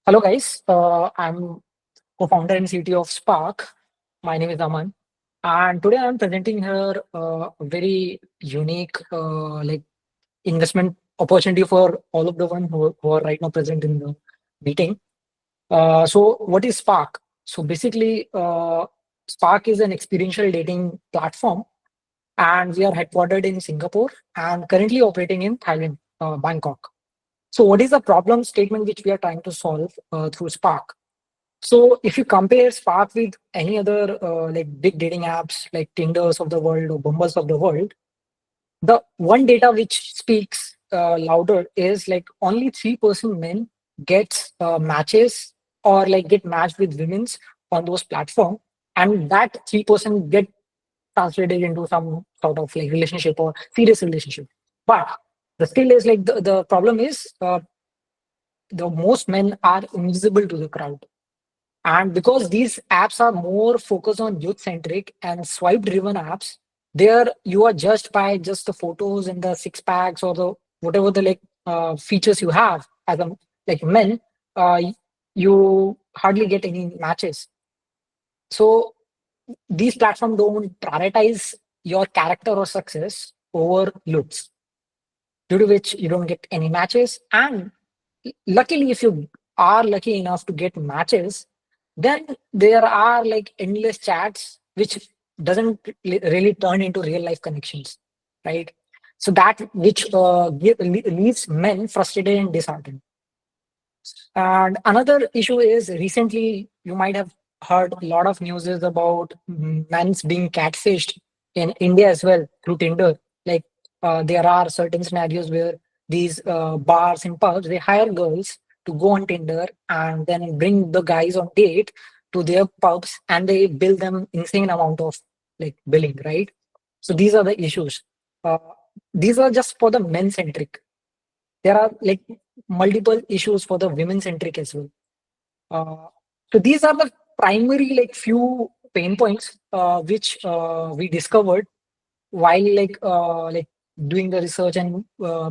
Hello, guys. I'm co-founder and CTO of Spark. My name is Aman, and today I'm presenting here a very unique, investment opportunity for all of the one who are right now present in the meeting. So, what is Spark? So, basically, Spark is an experiential dating platform, and we are headquartered in Singapore and currently operating in Thailand, Bangkok. So, what is the problem statement which we are trying to solve through Spark? So if you compare Spark with any other big dating apps like Tinders of the world or Bumbles of the world, the one data which speaks louder is like only 3% men gets matches or like get matched with women's on those platforms, and that 3% get translated into some sort of like relationship or serious relationship. But the still is like the problem is the most men are invisible to the crowd. And because these apps are more focused on youth centric and swipe driven apps, there you are judged by just the photos and the six packs or the whatever the features you have as a like men, you hardly get any matches. So these platforms don't prioritize your character or success over looks, due to which you don't get any matches. And luckily, if you are lucky enough to get matches, then there are like endless chats which doesn't really turn into real life connections, right? So that which leaves men frustrated and disheartened. And another issue is recently you might have heard a lot of news is about men's being catfished in India as well through Tinder. Like there are certain scenarios where these bars and pubs they hire girls to go on Tinder and then bring the guys on date to their pubs and they bill them insane amount of like billing, right? So these are the issues. Uh, these are just for the men centric. There are like multiple issues for the women centric as well. uh, so these are the primary like few pain points which we discovered while doing the research, and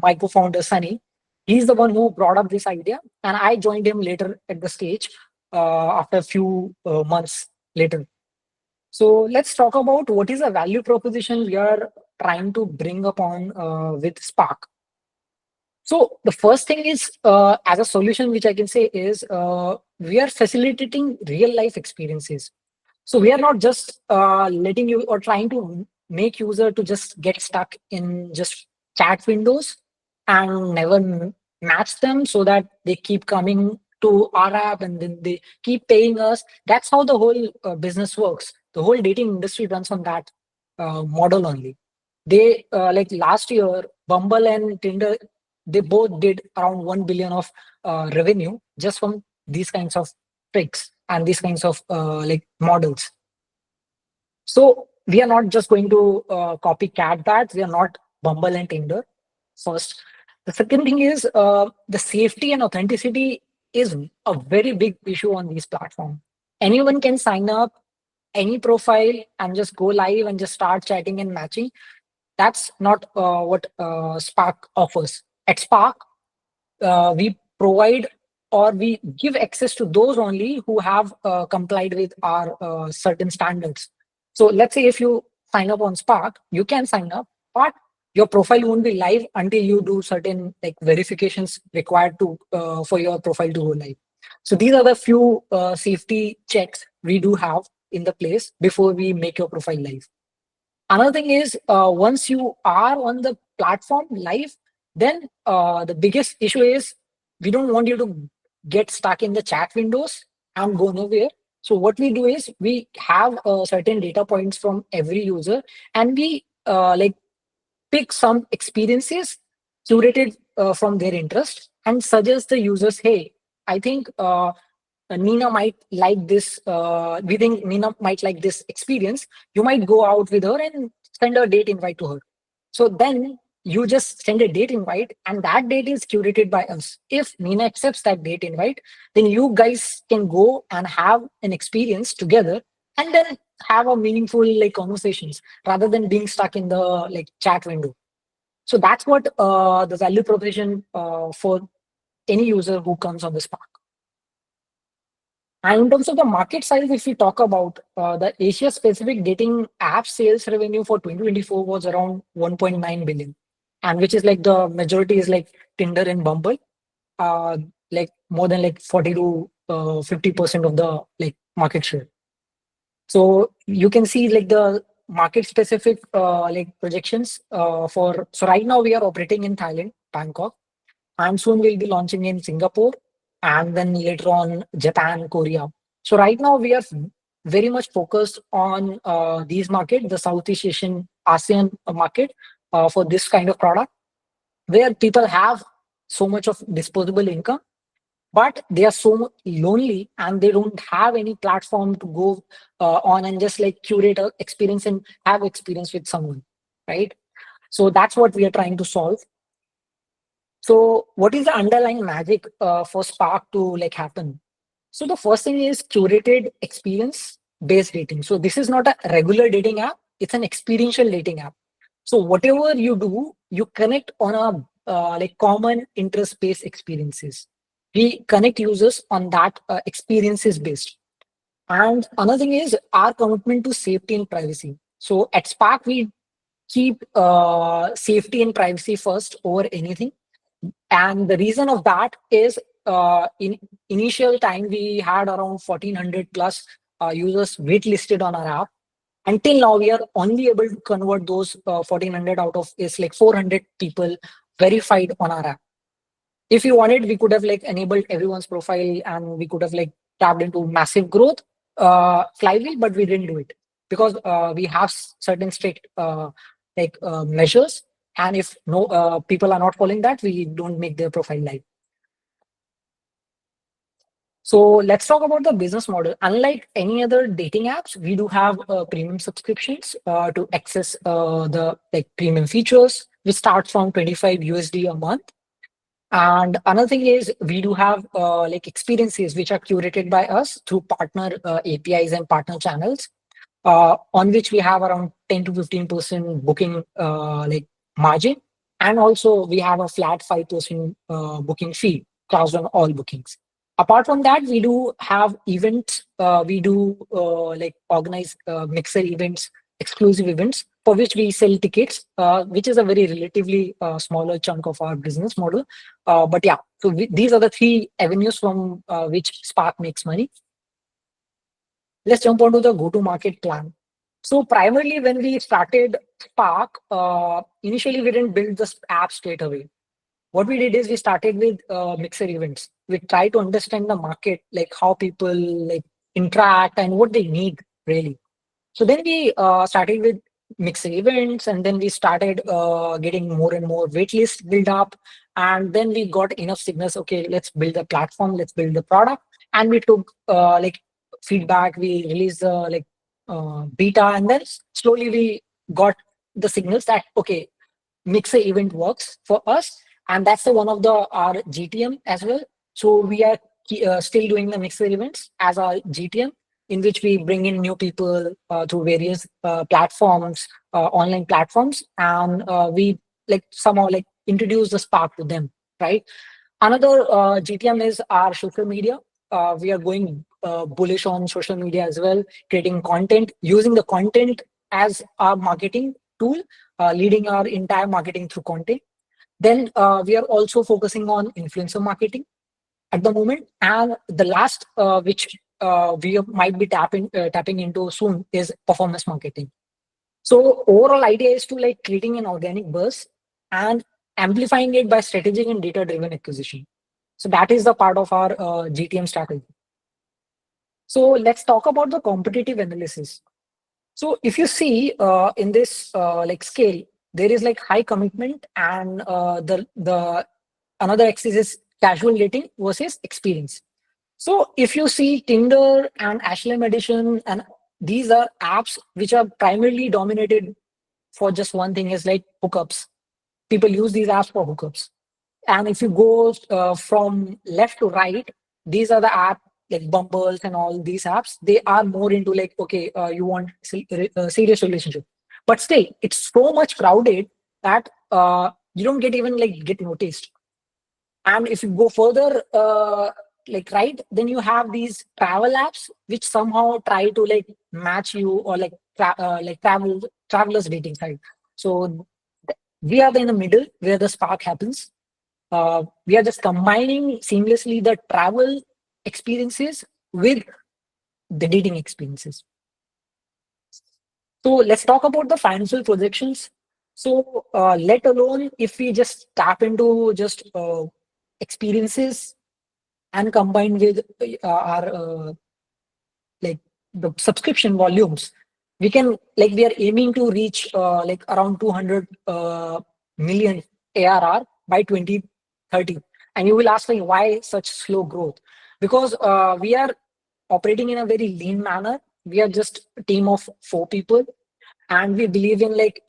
my co-founder Sunny, he's the one who brought up this idea and I joined him later at the stage after a few months later. So let's talk about what is the value proposition we are trying to bring upon with Spark. So the first thing is, as a solution, which I can say is we are facilitating real life experiences. So we are not just letting you or trying to make user to just get stuck in just chat windows and never match them so that they keep coming to our app and then they keep paying us. That's how the whole business works. The whole dating industry runs on that model only. They like last year, Bumble and Tinder, they both did around 1 billion of revenue just from these kinds of tricks and these kinds of models. So we are not just going to copycat that. We are not Bumble and Tinder. First, the second thing is the safety and authenticity is a very big issue on these platforms. Anyone can sign up any profile and just go live and just start chatting and matching. That's not what Spark offers. At Spark, we provide or we give access to those only who have complied with our certain standards. So let's say if you sign up on Spark, you can sign up, but your profile won't be live until you do certain like verifications required to for your profile to go live. So these are the few safety checks we do have in the place before we make your profile live. Another thing is once you are on the platform live, then the biggest issue is we don't want you to get stuck in the chat windows and go nowhere. So what we do is we have certain data points from every user, and we pick some experiences curated from their interest and suggest the users, hey, I think Nina might like this. We think Nina might like this experience. You might go out with her and send a date invite to her. So then you just send a date invite, and that date is curated by us. If Nina accepts that date invite, then you guys can go and have an experience together, and then have a meaningful like conversations rather than being stuck in the like chat window. So that's what the value proposition for any user who comes on this path. And in terms of the market size, if we talk about the Asia specific dating app sales revenue for 2024 was around 1.9 billion, and which is like the majority is like Tinder and Bumble, uh, like more than like 40 to 50% of the like market share. So you can see like the market specific like projections for. So right now we are operating in Thailand, Bangkok, and soon we'll be launching in Singapore, and then later on Japan, Korea. So right now we are very much focused on these market, the Southeast Asian ASEAN market, for this kind of product, where people have so much of disposable income, but they are so lonely and they don't have any platform to go on and just like curate a experience and have experience with someone, right? So that's what we are trying to solve. So what is the underlying magic for Spark to like happen? So the first thing is curated experience based dating. So this is not a regular dating app, it's an experiential dating app. So whatever you do, you connect on a like common interest based experiences. We connect users on that experiences based. And another thing is our commitment to safety and privacy. So at Spark, we keep safety and privacy first over anything. And the reason of that is in initial time, we had around 1400 plus users waitlisted on our app. Until now, we are only able to convert those 1400 out of is like 400 people verified on our app. If we wanted, we could have like enabled everyone's profile and we could have like tapped into massive growth flywheel, but we didn't do it because we have certain strict measures. And if no people are not following that, we don't make their profile live. So let's talk about the business model. Unlike any other dating apps, we do have premium subscriptions to access the like premium features, which starts from 25 USD a month. And another thing is we do have like experiences which are curated by us through partner APIs and partner channels, on which we have around 10 to 15% booking like margin. And also we have a flat 5% booking fee charged on all bookings. Apart from that, we do have events. We do like organize mixer events, exclusive events for which we sell tickets, which is a very relatively smaller chunk of our business model. But yeah, so these are the three avenues from which Spark makes money. Let's jump onto the go-to-market plan. So primarily when we started Spark, initially we didn't build the app straight away. What we did is we started with mixer events. We try to understand the market, like how people like interact and what they need really. So then we started with mixing events, and then we started getting more and more waitlist build up, and then we got enough signals. Okay, let's build a platform, let's build the product, and we took like feedback. We released the like beta, and then slowly we got the signals that okay, mixer event works for us, and that's the one of the our GTM as well. So we are still doing the mixer events as our GTM, in which we bring in new people through various platforms, online platforms, and we like somehow like introduce the spark to them, right? Another GTM is our social media. We are going bullish on social media as well, creating content, using the content as our marketing tool, leading our entire marketing through content. Then we are also focusing on influencer marketing at the moment. And the last, which we might be tapping into soon, is performance marketing. So overall idea is to like creating an organic buzz and amplifying it by strategic and data driven acquisition. So that is the part of our GTM strategy. So let's talk about the competitive analysis. So if you see in this like scale, there is like high commitment, and the another axis is casual dating versus experience. So if you see Tinder and Ashley Edition, and these are apps which are primarily dominated for just one thing, is like hookups. People use these apps for hookups. And if you go from left to right, these are the app like Bumbles and all these apps. They are more into like, okay, you want a serious relationship, but still, it's so much crowded that you don't get even like get noticed. And if you go further, like right, then you have these travel apps which somehow try to like match you, or like like travelers dating site. So we are in the middle where the spark happens. We are just combining seamlessly the travel experiences with the dating experiences. So let's talk about the financial projections. So let alone if we just tap into just experiences and combine with our like the subscription volumes, we can like we are aiming to reach like around 200 million ARR by 2030. And you will ask me why such slow growth? Because we are operating in a very lean manner. We are just a team of 4 people, and we believe in like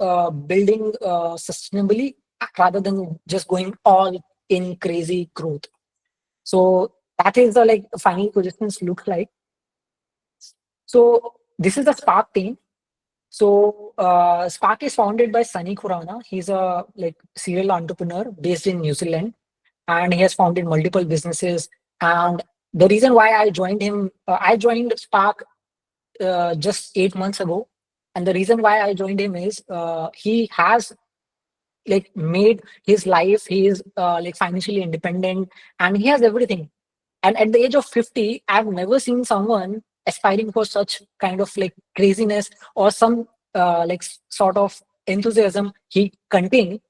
building sustainably rather than just going all in crazy growth. So that is the like final projections look like. So this is the Spark team. So Spark is founded by Sunny Khurana. He's a like serial entrepreneur based in New Zealand, and he has founded multiple businesses. And the reason why I joined him, I joined Spark just 8 months ago, and the reason why I joined him is he has like made his life. He is like financially independent, and he has everything. And at the age of 50, I've never seen someone aspiring for such kind of like craziness or some like sort of enthusiasm he contained.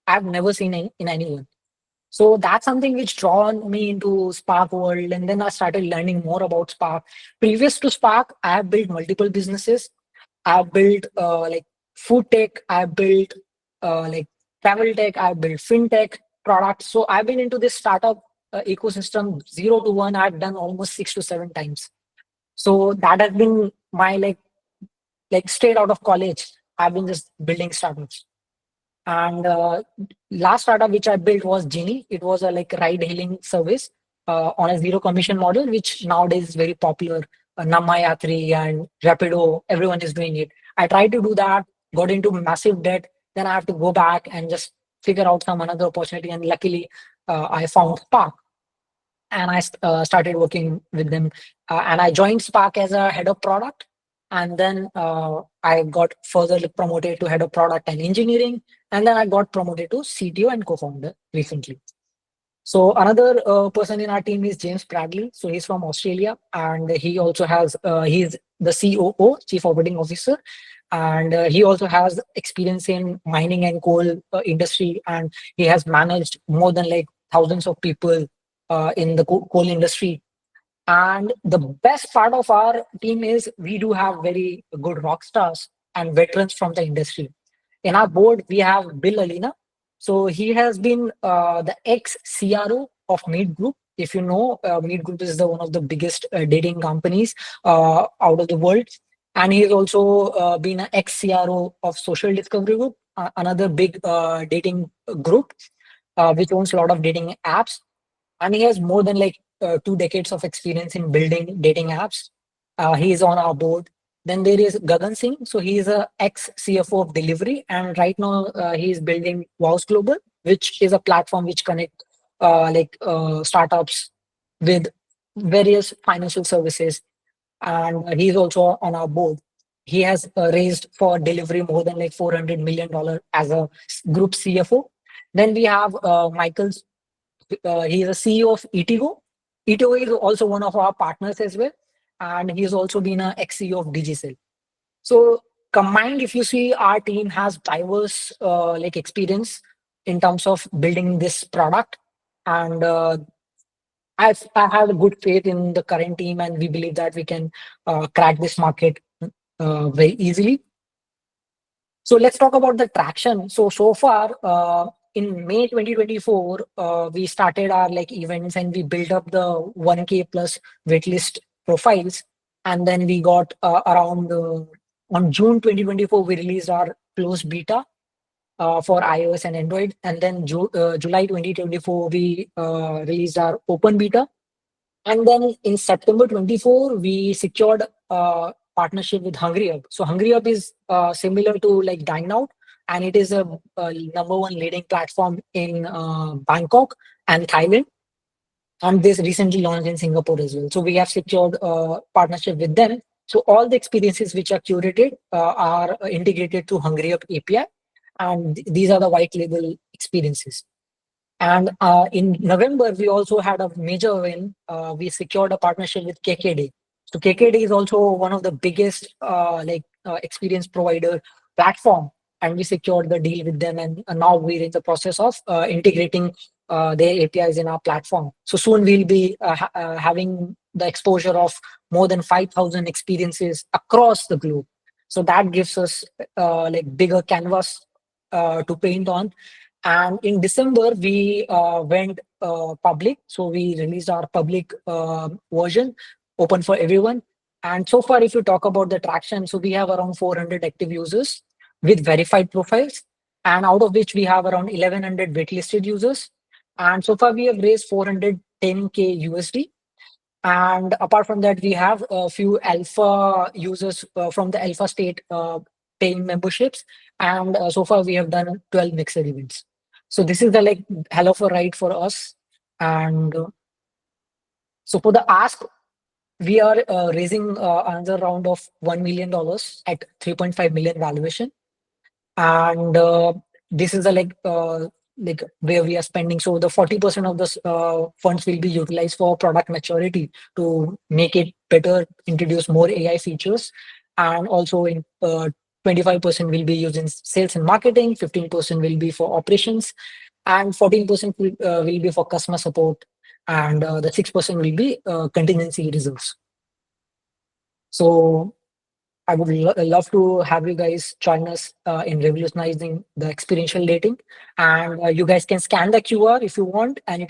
I've never seen in anyone. So that's something which drawn me into Spark world, and then I started learning more about Spark. Previous to Spark, I have built multiple businesses. I've built like food tech. I've built like travel tech. I've built fintech products. So I've been into this startup ecosystem 0 to 1. I've done almost 6 to 7 times. So that has been my like straight out of college. I've been just building startups. And last startup which I built was Genie. It was a like ride hailing service on a zero commission model, which nowadays is very popular. Namayatri and Rapido, everyone is doing it. I tried to do that, got into massive debt. Then I have to go back and just figure out some another opportunity. And luckily, I found Spark, and I started working with them. And I joined Spark as a head of product, and then I got further promoted to head of product and engineering, and then I got promoted to CTO and co-founder recently. So another person in our team is James Bradley. So he's from Australia, and he also has he's the COO, Chief Operating Officer, and he also has experience in mining and coal industry, and he has managed more than like thousands of people in the coal industry. And the best part of our team is we do have very good rock stars and veterans from the industry. In our board, we have Bill Alina. So he has been the ex CRO of Meet Group. If you know, Meet Group is the one of the biggest dating companies out of the world. And he has also been an ex CRO of Social Discovery Group, another big dating group which owns a lot of dating apps. And he has more than like 2 decades of experience in building dating apps. He is on our board. Then there is Gagan Singh. So he is a ex CFO of Delivery, and right now he is building Wows Global, which is a platform which connect startups with various financial services. And he is also on our board. He has raised for Delivery more than like $400 million as a group CFO. Then we have Michael. He is a CEO of Etigo. Etigo is also one of our partners as well, and he's also been an ex-CEO of Digicel. So combined, if you see, our team has diverse like experience in terms of building this product, and I have a good faith in the current team, and we believe that we can crack this market very easily. So let's talk about the traction. So far, in May 2024, we started our like events, and we built up the 1K plus waitlist profiles. And then we got around on June 2024, we released our closed beta for iOS and Android. And then July 2024, we released our open beta. And then in September 24, we secured a partnership with Hungry Up. So Hungry Up is similar to like Dine Out, and it is a number one leading platform in Bangkok and Thailand. and this recently launched in Singapore as well. So we have secured a partnership with them. So all the experiences which are curated are integrated to Hungry Up API, and these are the white label experiences. And in November, we also had a major win. We secured a partnership with KKD. So KKD is also one of the biggest experience provider platform, and we secured the deal with them. And now we're in the process of integrating their APIs in our platform. So soon we'll be having the exposure of more than 5,000 experiences across the globe. So that gives us bigger canvas to paint on. And in December, we went public. So we released our public version, open for everyone. And so far, if you talk about the traction, so we have around 400 active users with verified profiles. And out of which we have around 1,100 waitlisted users. And so far, we have raised 410K USD. And apart from that, we have a few alpha users from the alpha state paying memberships. And so far, we have done 12 mixed events. So this is the like hell of a ride for us. And so for the ask, we are raising another round of $1 million at 3.5 million valuation. And this is the like where we are spending. So the 40% of the funds will be utilized for product maturity to make it better, introduce more AI features, and also in 25% will be used in sales and marketing, 15% will be for operations, and 14% will be for customer support, and the 6% will be contingency reserves. So I would love to have you guys join us in revolutionizing the experiential dating. And you guys can scan the QR if you want, and you